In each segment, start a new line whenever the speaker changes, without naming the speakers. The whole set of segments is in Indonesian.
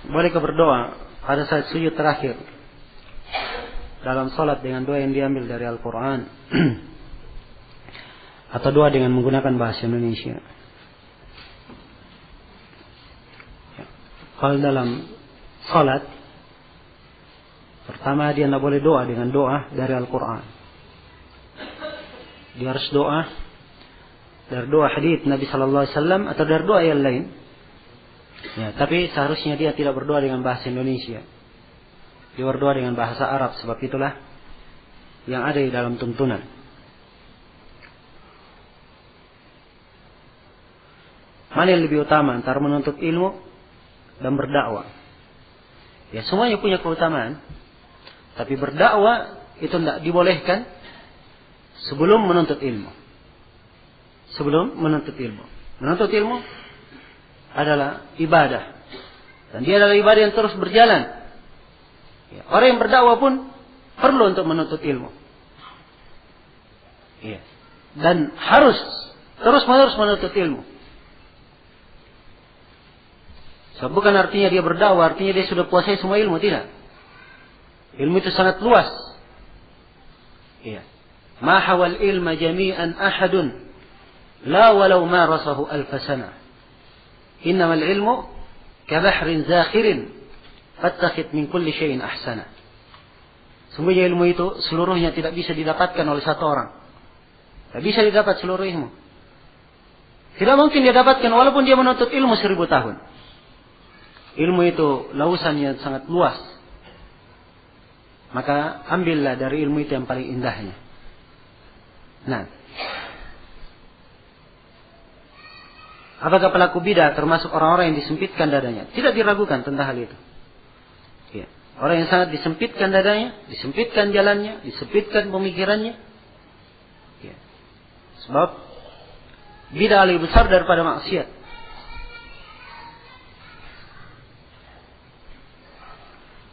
Bolehkah berdoa pada saat sujud terakhir dalam salat dengan doa yang diambil dari Al-Quran atau doa dengan menggunakan bahasa Indonesia? Kalau dalam salat, pertama dia tidak boleh doa dengan doa dari Al-Quran. Dia harus doa dari doa hadits Nabi Sallallahu Alaihi Wasallam atau dari doa yang lain. Ya, tapi seharusnya dia tidak berdoa dengan bahasa Indonesia. Dia berdoa dengan bahasa Arab, sebab itulah yang ada di dalam tuntunan. Mana yang lebih utama antara menuntut ilmu dan berdakwah? Ya, semuanya punya keutamaan. Tapi berdakwah itu tidak dibolehkan sebelum menuntut ilmu. Sebelum menuntut ilmu. Menuntut ilmu adalah ibadah. Dan dia adalah ibadah yang terus berjalan. Ya, orang yang berdakwah pun perlu untuk menuntut ilmu. Ya. Dan harus terus-menerus menuntut ilmu. So, bukan artinya dia berdakwah, artinya dia sudah puasai semua ilmu, tidak. Ilmu itu sangat luas. Ya. Ma hawal ilma jami'an ahadun la walau ma rasahu alfasana. Innamal ilmu kabahrin zakhirin fattakhid min kulli syai'in ahsana. Sungguhnya ilmu itu seluruhnya tidak bisa didapatkan oleh satu orang. Tidak bisa didapat seluruh ilmu. Tidak mungkin dia dapatkan walaupun dia menuntut ilmu 1000 tahun. Ilmu itu lausan yang sangat luas. Maka ambillah dari ilmu itu yang paling indahnya. Nah, apakah pelaku bidah termasuk orang-orang yang disempitkan dadanya? Tidak diragukan tentang hal itu. Ya. Orang yang sangat disempitkan dadanya, disempitkan jalannya, disempitkan pemikirannya. Ya. Sebab bidah lebih besar daripada maksiat.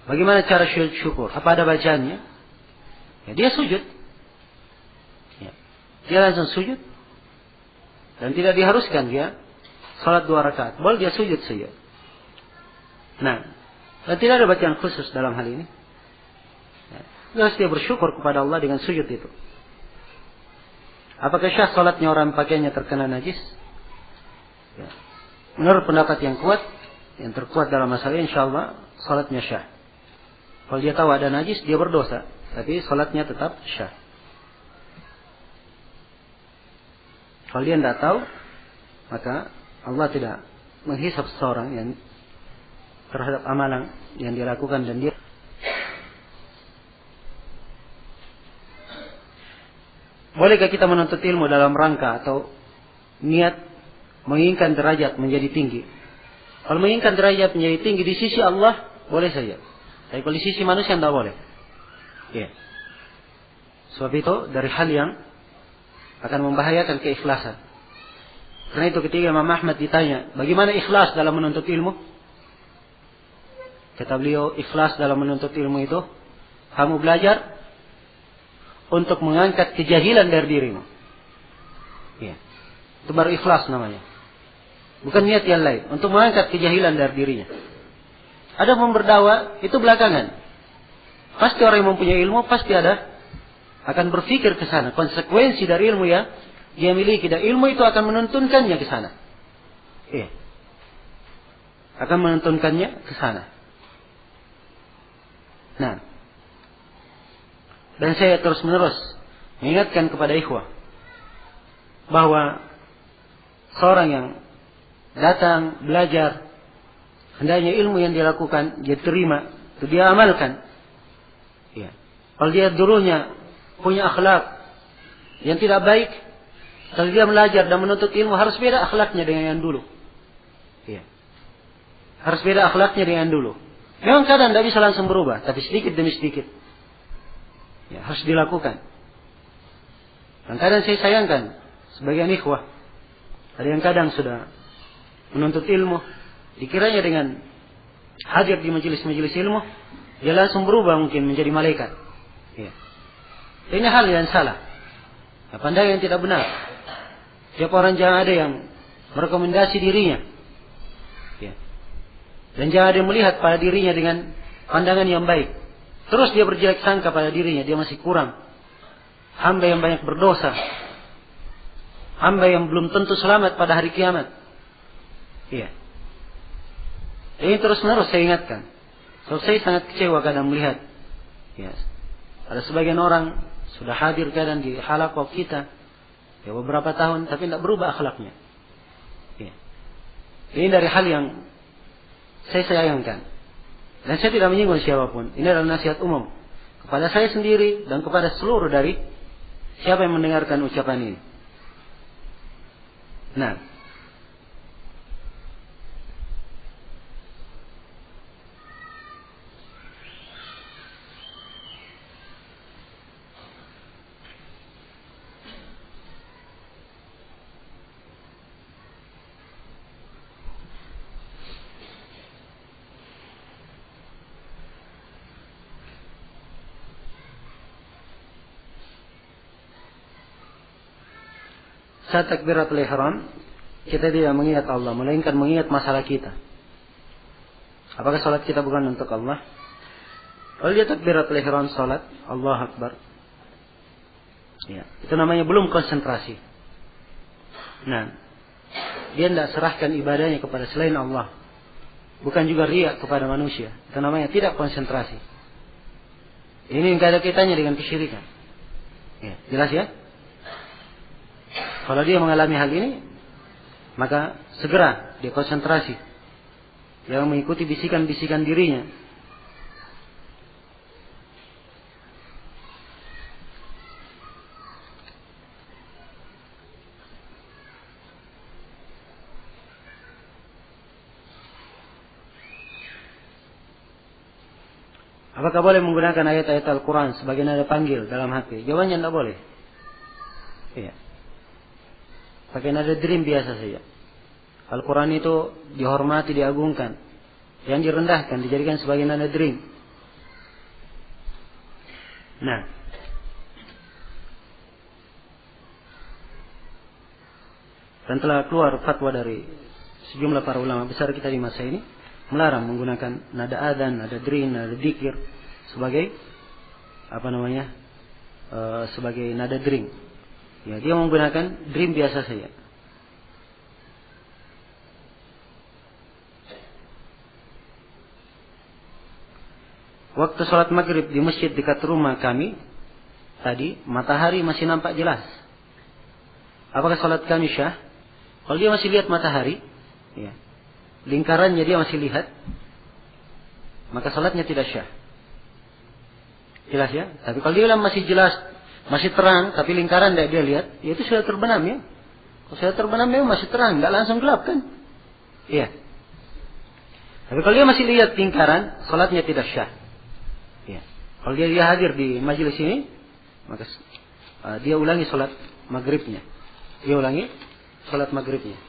Bagaimana cara syukur? Apa ada bacaannya? Ya, dia sujud. Ya. Dia langsung sujud. Dan tidak diharuskan dia salat 2 rakaat. Boleh dia sujud saja. Nah, dan tidak ada bacaan khusus dalam hal ini. Ya. Harus dia bersyukur kepada Allah dengan sujud itu. Apakah syah salatnya orang pakaiannya terkena najis? Ya. Menurut pendapat yang kuat, yang terkuat dalam masalah ini, insyaallah salatnya syah. Kalau dia tahu ada najis, dia berdosa. Tapi salatnya tetap syah. Kalau dia tidak tahu, maka Allah tidak menghisab seseorang yang terhadap amalan yang dia lakukan dan dia. Bolehkah kita menuntut ilmu dalam rangka atau niat menginginkan derajat menjadi tinggi? Kalau menginginkan derajat menjadi tinggi di sisi Allah, boleh saja. Tapi kalau di sisi manusia tidak boleh. Ya. Sebab itu dari hal yang akan membahayakan keikhlasan. Karena itu ketika Imam Ahmad ditanya, bagaimana ikhlas dalam menuntut ilmu? Kata beliau, ikhlas dalam menuntut ilmu itu, kamu belajar untuk mengangkat kejahilan dari dirimu. Ya. Itu baru ikhlas namanya. Bukan niat yang lain. Untuk mengangkat kejahilan dari dirinya. Ada berdakwah, itu belakangan. Pasti orang yang mempunyai ilmu, pasti ada. Akan berpikir ke sana. Konsekuensi dari ilmu yang dia miliki. Dan ilmu itu akan menuntunkannya ke sana. Iya. Akan menuntunkannya ke sana. Nah. Dan saya terus menerus mengingatkan kepada ikhwah. Bahwa seorang yang datang, belajar, hendaknya ilmu yang dia lakukan, dia terima, itu dia amalkan. Ya. Kalau dia dulunya punya akhlak yang tidak baik, kalau dia belajar dan menuntut ilmu, harus beda akhlaknya dengan yang dulu. Ya. Harus beda akhlaknya dengan yang dulu. Memang kadang tidak bisa langsung berubah, tapi sedikit demi sedikit. Ya, harus dilakukan. Dan kadang saya sayangkan, sebagian ikhwah, ada yang kadang sudah menuntut ilmu, dikiranya dengan hadir di majelis-majelis ilmu, dia langsung berubah mungkin menjadi malaikat. Ya. Ini hal yang salah. Ya, pandangan yang tidak benar. Setiap orang jangan ada yang merekomendasi dirinya. Ya. Dan jangan dia melihat pada dirinya dengan pandangan yang baik. Terus dia berjelek sangka pada dirinya, dia masih kurang. Hamba yang banyak berdosa. Hamba yang belum tentu selamat pada hari kiamat. Iya. Ini terus-menerus saya ingatkan. So, saya sangat kecewa kadang melihat. Ya. Ada sebagian orang sudah hadir kadang di halaqah kita. Ya beberapa tahun tapi tidak berubah akhlaknya. Ya. Ini dari hal yang saya sayangkan. Dan saya tidak menyinggung siapapun. Ini adalah nasihat umum. Kepada saya sendiri dan kepada seluruh dari siapa yang mendengarkan ucapan ini. Nah. Saat takbiratul ihram, kita tidak mengingat Allah, melainkan mengingat masalah kita. Apakah salat kita bukan untuk Allah? Kalau dia takbiratul ihram salat, Allah Akbar. Ya, itu namanya belum konsentrasi. Nah, dia tidak serahkan ibadahnya kepada selain Allah. Bukan juga riya kepada manusia. Itu namanya tidak konsentrasi. Ini tidak ada kaitannya dengan kesyirikan. Ya, jelas ya? Kalau dia mengalami hal ini, maka segera dia konsentrasi. Jangan mengikuti bisikan-bisikan dirinya. Apakah boleh menggunakan ayat-ayat Al-Quran sebagai nada panggil dalam hati? Jawabannya tidak boleh. Iya. Pakai nada dream biasa saja. Al-Quran itu dihormati, diagungkan. Yang direndahkan, dijadikan sebagai nada dream. Nah. Dan telah keluar fatwa dari sejumlah para ulama besar kita di masa ini. Melarang menggunakan nada adzan, nada dream, nada dzikir. Sebagai, sebagai nada dream. Ya, dia menggunakan dream biasa saja. Waktu sholat maghrib di masjid dekat rumah kami, tadi matahari masih nampak jelas. Apakah sholat kami syah? Kalau dia masih lihat matahari, ya, lingkarannya dia masih lihat, maka sholatnya tidak syah. Jelas ya? Tapi kalau dia masih jelas, masih terang, tapi lingkaran tidak dia lihat, ya itu sudah terbenam ya. Kalau sudah terbenam memang masih terang, tidak langsung gelap kan? Iya. Tapi kalau dia masih lihat lingkaran, salatnya tidak syah. Iya. Kalau dia hadir di majelis ini, maka dia ulangi salat maghribnya. Dia ulangi salat maghribnya.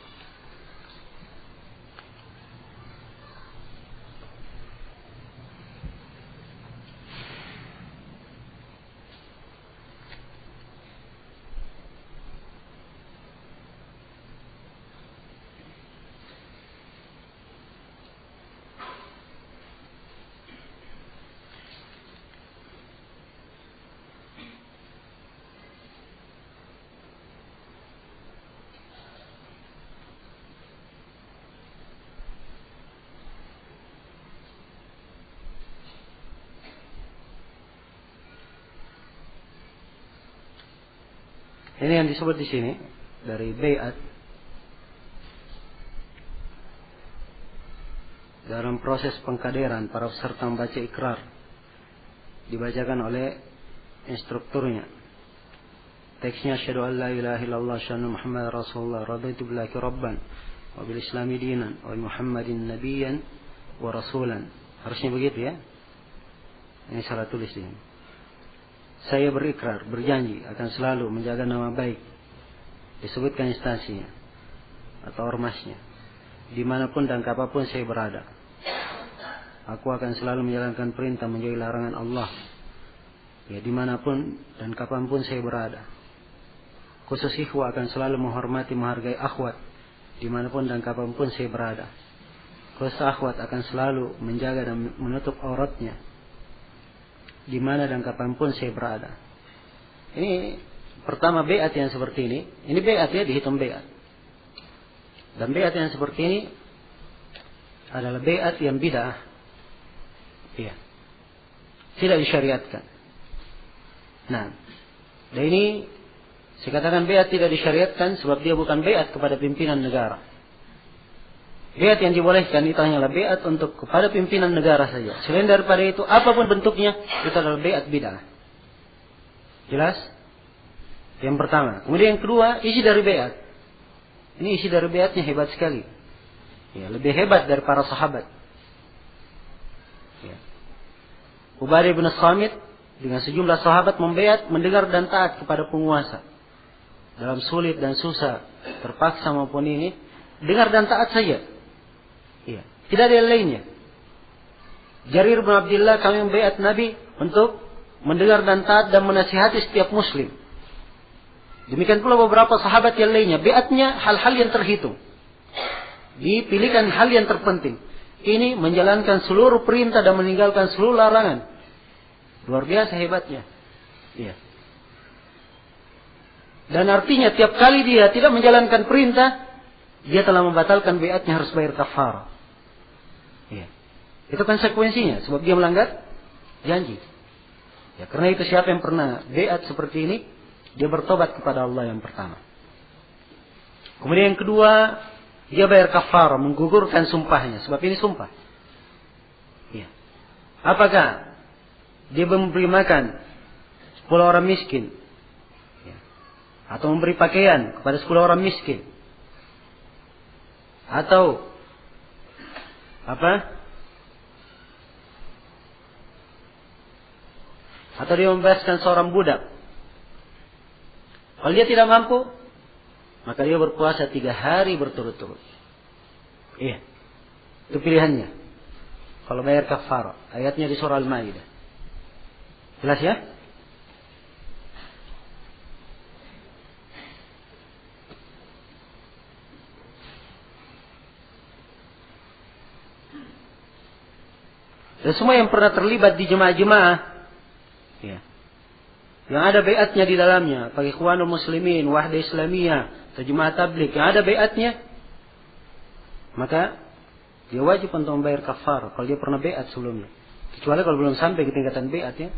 Ini yang disebut di sini dari bayat dalam proses pengkaderan para peserta membaca ikrar dibacakan oleh instrukturnya. Teksnya asyhadu an la ilaha illallah asyhadu Muhammadar Rasulullah radaitu billahi rabban wa bil islami dinan wa Muhammadin nabiyyan wa rasulan. Harusnya begitu ya. Ini salah tulis ini. Saya berikrar, berjanji akan selalu menjaga nama baik. Disebutkan instansinya atau ormasnya. Dimanapun dan kapanpun saya berada. Aku akan selalu menjalankan perintah menjauhi larangan Allah. Ya, dimanapun dan kapanpun saya berada. Khusus ikhwah akan selalu menghormati, menghargai akhwat. Dimanapun dan kapanpun saya berada. Akhwat akan selalu menjaga dan menutup auratnya di mana dan kapanpun saya berada. Ini pertama baiat yang seperti ini. Ini baiat ya, dihitung baiat. Dan baiat yang seperti ini adalah baiat yang bid'ah. Iya. Tidak disyariatkan. Nah, dan ini saya katakan baiat tidak disyariatkan sebab dia bukan baiat kepada pimpinan negara. Baiat yang dibolehkan itu hanyalah baiat untuk kepada pimpinan negara saja. Selain daripada itu, apapun bentuknya, itu adalah baiat bid'ah. Jelas? Yang pertama. Kemudian yang kedua, isi dari baiat. Ini isi dari baiatnya hebat sekali. Ya, lebih hebat dari para sahabat. Ya. Ubadah bin Samit dengan sejumlah sahabat membaiat, mendengar dan taat kepada penguasa. Dalam sulit dan susah, terpaksa maupun ini, dengar dan taat saja. Ya. Tidak ada yang lainnya. Jarir bin Abdullah, kami membaiat Nabi untuk mendengar dan taat dan menasihati setiap muslim. Demikian pula beberapa sahabat yang lainnya. Baiatnya hal-hal yang terhitung. Dipilihkan hal yang terpenting. Ini menjalankan seluruh perintah dan meninggalkan seluruh larangan. Luar biasa hebatnya. Ya. Dan artinya tiap kali dia tidak menjalankan perintah, dia telah membatalkan baiatnya, harus bayar kafarah. Ya. Itu konsekuensinya, sebab dia melanggar janji. Ya, karena itu siapa yang pernah baiat seperti ini, dia bertobat kepada Allah yang pertama. Kemudian yang kedua, dia bayar kafarah, menggugurkan sumpahnya, sebab ini sumpah. Ya. Apakah dia memberi makan 10 orang miskin, ya, atau memberi pakaian kepada 10 orang miskin, atau apa? Atau dia membebaskan seorang budak. Kalau dia tidak mampu, maka dia berpuasa 3 hari berturut-turut. Iya. Itu pilihannya. Kalau bayar kafarah. Ayatnya di surah Al-Maidah. Jelas ya? Dan semua yang pernah terlibat di jemaah-jemaah, ya, yang ada baiatnya di dalamnya, bagi Ikhwanul Muslimin, Wahdah Islamiyah, atau Jemaah Tabligh, yang ada baiatnya, maka dia wajib untuk membayar kafar kalau dia pernah baiat sebelumnya. Kecuali kalau belum sampai ke tingkatan baiat ya.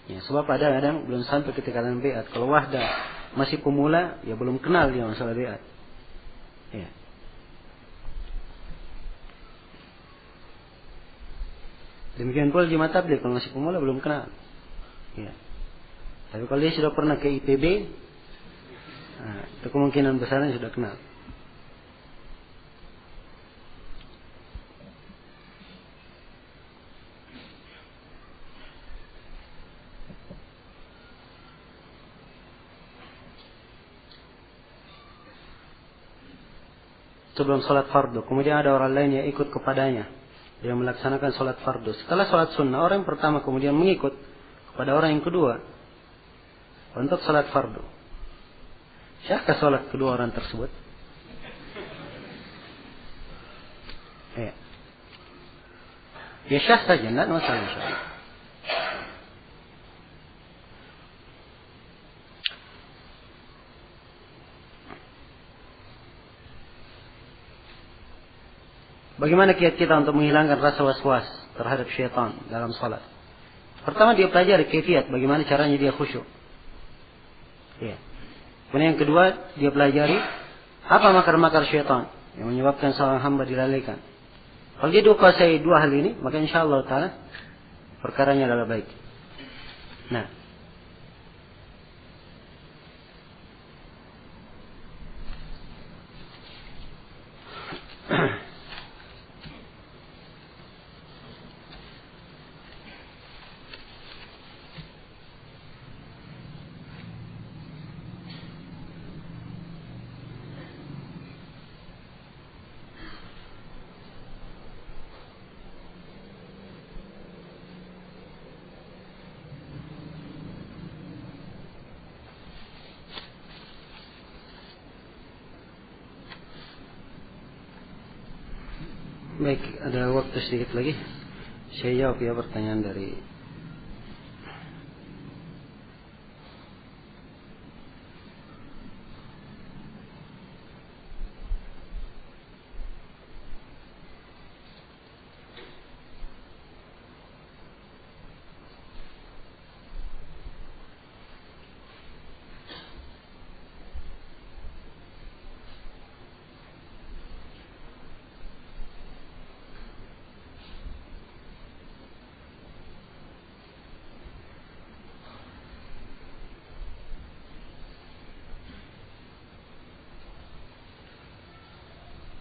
Ya, sebab kadang-kadang belum sampai ke tingkatan baiat. Kalau Wahdah masih pemula, ya belum kenal dia masalah baiat. Ya. Demikian pula Jemaah Tabligh kalau masih pemula belum kenal. Ya. Tapi kalau dia sudah pernah ke IPB, nah, itu kemungkinan besarnya sudah kenal. Sebelum sholat fardu, kemudian ada orang lain yang ikut kepadanya, dia melaksanakan sholat fardu. Setelah sholat sunnah, orang yang pertama kemudian mengikut kepada orang yang kedua untuk sholat fardu. Syahkah sholat kedua orang tersebut? Ya, ya syah saja, tidak masalah insyaallah. Bagaimana kiat kita untuk menghilangkan rasa was-was terhadap syaitan dalam salat? Pertama dia pelajari kiat, bagaimana caranya dia khusyuk. Ya. Kemudian yang kedua dia pelajari apa makar-makar syaitan yang menyebabkan seorang hamba dilalaikan. Kalau dia kuasai 2 hal ini, maka insyaallah taala perkaranya adalah baik. Nah, Baik, ada waktu sedikit lagi. Saya jawab ya pertanyaan dari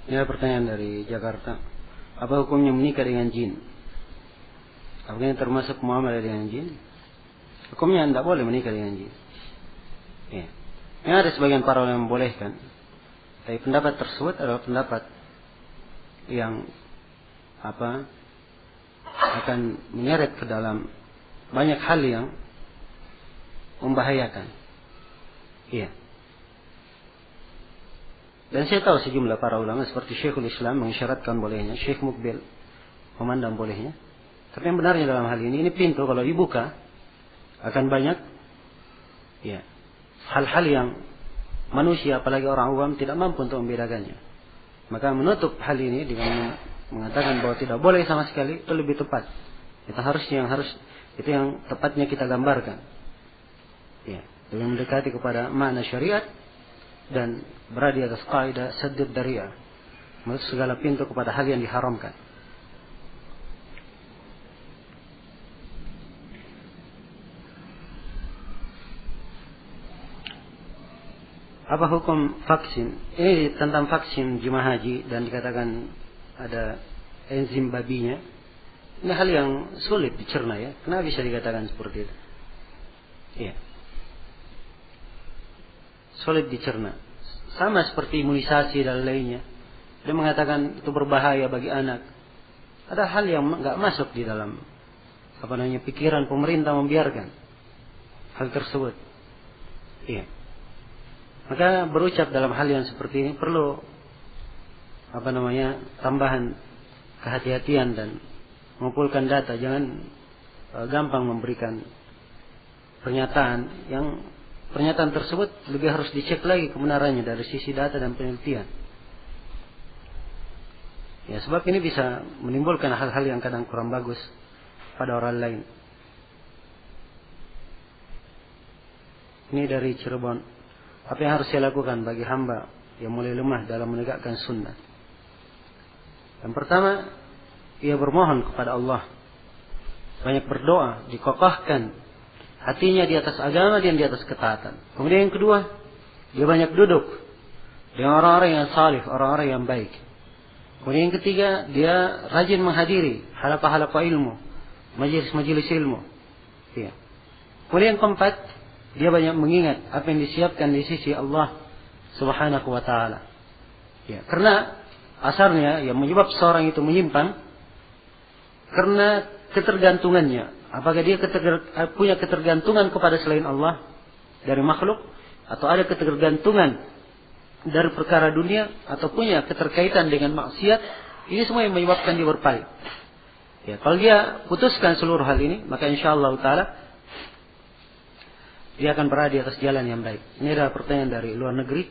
ya, pertanyaan dari Jakarta. Apa hukumnya menikah dengan jin? Apakah ini termasuk muamalah dengan jin? Hukumnya tidak boleh menikah dengan jin. Ya. Ini ada sebagian para ulama yang membolehkan. Tapi pendapat tersebut adalah pendapat yang akan menyeret ke dalam banyak hal yang membahayakan. Iya. Dan saya tahu sejumlah para ulama seperti Syekhul Islam mengisyaratkan bolehnya, Syekh Mukbil memandang bolehnya. Tapi yang benarnya dalam hal ini pintu kalau dibuka akan banyak ya hal-hal yang manusia apalagi orang awam tidak mampu untuk membedakannya. Maka menutup hal ini dengan mengatakan bahwa tidak boleh sama sekali itu lebih tepat. Itu itu yang tepatnya kita gambarkan. Ya, dengan mendekati kepada makna syariat dan berada di atas kaidah saddud dzari'ah, menutup segala pintu kepada hal yang diharamkan. Apa hukum vaksin? Ini tentang vaksin jemaah haji dan dikatakan ada enzim babinya. Ini hal yang sulit dicerna ya. Kenapa bisa dikatakan seperti itu? Iya. Sulit dicerna. Sama seperti imunisasi dan lainnya. Dia mengatakan itu berbahaya bagi anak. Ada hal yang nggak masuk di dalam pikiran pemerintah membiarkan hal tersebut. Iya. Maka berucap dalam hal yang seperti ini perlu tambahan kehati-hatian dan mengumpulkan data. Jangan gampang memberikan pernyataan tersebut lebih harus dicek lagi kebenarannya dari sisi data dan penelitian. Ya, sebab ini bisa menimbulkan hal-hal yang kadang kurang bagus pada orang lain. Ini dari Cirebon. Apa yang harus saya lakukan bagi hamba yang mulai lemah dalam menegakkan sunnah? Yang pertama, ia bermohon kepada Allah. Banyak berdoa, dikokohkan hatinya di atas agama dan di atas ketaatan. Kemudian yang kedua, dia banyak duduk dengan orang-orang yang salih, orang-orang yang baik. Kemudian yang ketiga, dia rajin menghadiri halaqah-halaqah ilmu, majelis-majelis ilmu. Ya. Kemudian yang keempat, dia banyak mengingat apa yang disiapkan di sisi Allah Subhanahu wa taala. Ya, karena asarnya yang menyebab seorang itu menyimpang karena ketergantungannya. Apakah dia punya ketergantungan kepada selain Allah dari makhluk, atau ada ketergantungan dari perkara dunia, atau punya keterkaitan dengan maksiat? Ini semua yang menyebabkan dia berpaling. Ya, kalau dia putuskan seluruh hal ini, maka insyaallah taala dia akan berada di atas jalan yang baik. Ini adalah pertanyaan dari luar negeri.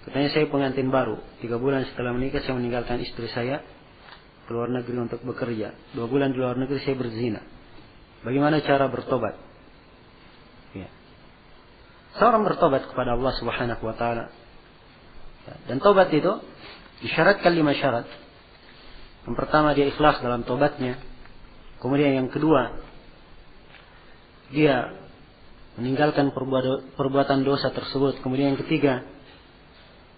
Katanya saya pengantin baru. 3 bulan setelah menikah saya meninggalkan istri saya ke luar negeri untuk bekerja. 2 bulan di luar negeri saya berzina. Bagaimana cara bertobat? Ya. Seorang bertobat kepada Allah Subhanahu wa taala. Ya. Dan tobat itu disyaratkan 5 syarat. Yang pertama, dia ikhlas dalam tobatnya. Kemudian yang kedua, dia meninggalkan perbuatan dosa tersebut. Kemudian yang ketiga,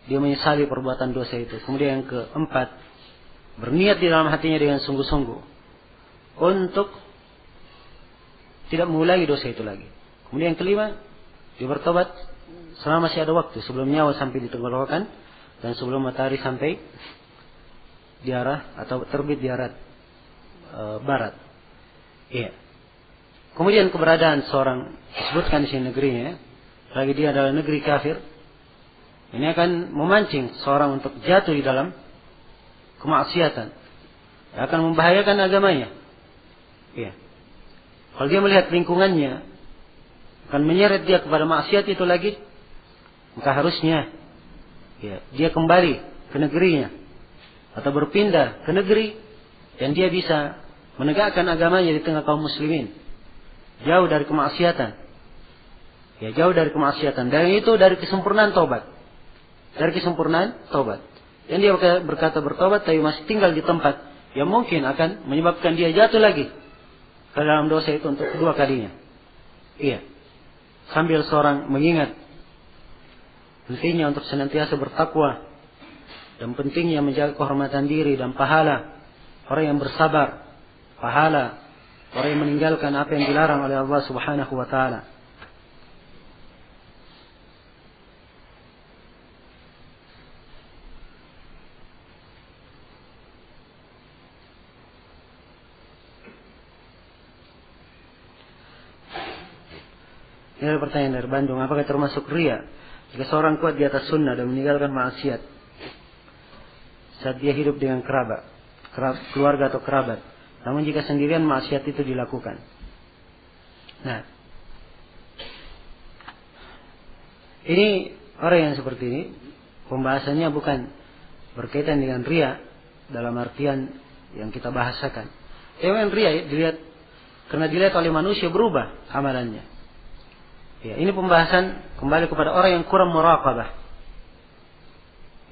dia menyesali perbuatan dosa itu. Kemudian yang keempat, berniat di dalam hatinya dengan sungguh-sungguh untuk tidak mengulangi dosa itu lagi. Kemudian yang kelima, dia bertobat selama masih ada waktu, sebelum nyawa sampai di tenggorokan dan sebelum matahari sampai di arah atau terbit di arah barat. Iya. Kemudian keberadaan seorang, disebutkan di sini negerinya, lagi dia adalah negeri kafir, ini akan memancing seorang untuk jatuh di dalam kemaksiatan, akan membahayakan agamanya. Ya. Kalau dia melihat lingkungannya akan menyeret dia kepada maksiat itu lagi, maka harusnya ya, dia kembali ke negerinya atau berpindah ke negeri yang dia bisa menegakkan agamanya di tengah kaum muslimin, jauh dari kemaksiatan. Ya, jauh dari kemaksiatan. Dan itu dari kesempurnaan taubat. Dari kesempurnaan taubat. Yang dia berkata bertobat tapi masih tinggal di tempat yang mungkin akan menyebabkan dia jatuh lagi ke dalam dosa itu untuk kedua kalinya. Iya. Sambil seorang mengingat pentingnya untuk senantiasa bertakwa dan pentingnya menjaga kehormatan diri dan pahala orang yang bersabar, pahala orang yang meninggalkan apa yang dilarang oleh Allah Subhanahu wa taala. Ini ada pertanyaan dari Bandung. Apakah termasuk riya jika seorang kuat di atas sunnah dan meninggalkan maksiat saat dia hidup dengan keluarga atau kerabat, namun jika sendirian maksiat itu dilakukan? Nah, ini orang yang seperti ini pembahasannya bukan berkaitan dengan riya dalam artian yang kita bahasakan. Yang riya karena dilihat oleh manusia berubah amalannya. Ya, ini pembahasan kembali kepada orang yang kurang muraqabah.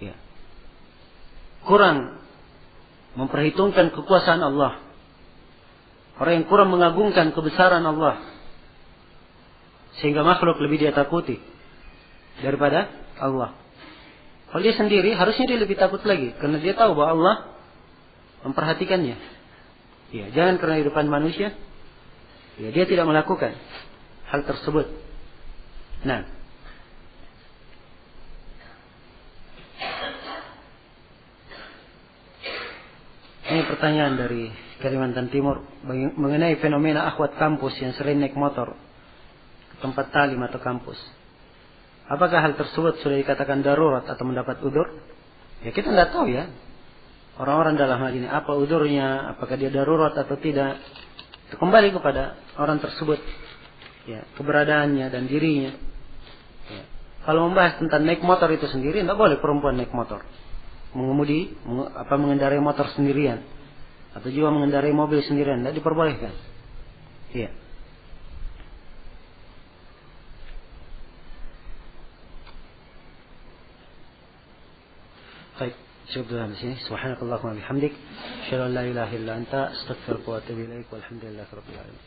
Ya. Kurang memperhitungkan kekuasaan Allah. Orang yang kurang mengagungkan kebesaran Allah. Sehingga makhluk lebih dia takuti daripada Allah. Kalau dia sendiri harusnya dia lebih takut lagi. Karena dia tahu bahwa Allah memperhatikannya. Ya, jangan karena di depan manusia ya, dia tidak melakukan hal tersebut. Nah, ini pertanyaan dari Kalimantan Timur mengenai fenomena akhwat kampus yang sering naik motor ke tempat talim atau kampus. Apakah hal tersebut sudah dikatakan darurat atau mendapat udzur? Ya, kita tidak tahu ya. Orang-orang dalam hal ini apa udzurnya, apakah dia darurat atau tidak. Itu kembali kepada orang tersebut. Ya, keberadaannya dan dirinya. Ya. Kalau membahas tentang naik motor itu sendiri, tidak boleh perempuan naik motor, mengendarai motor sendirian, atau juga mengendarai mobil sendirian, tidak diperbolehkan. Ya. Baik, cukup dalam sini. Subhanakallahumma bihamdik, asyhadu an la ilaha illa anta, astaghfiruka wa atubu ilaik. Walhamdulillahirabbil alamin.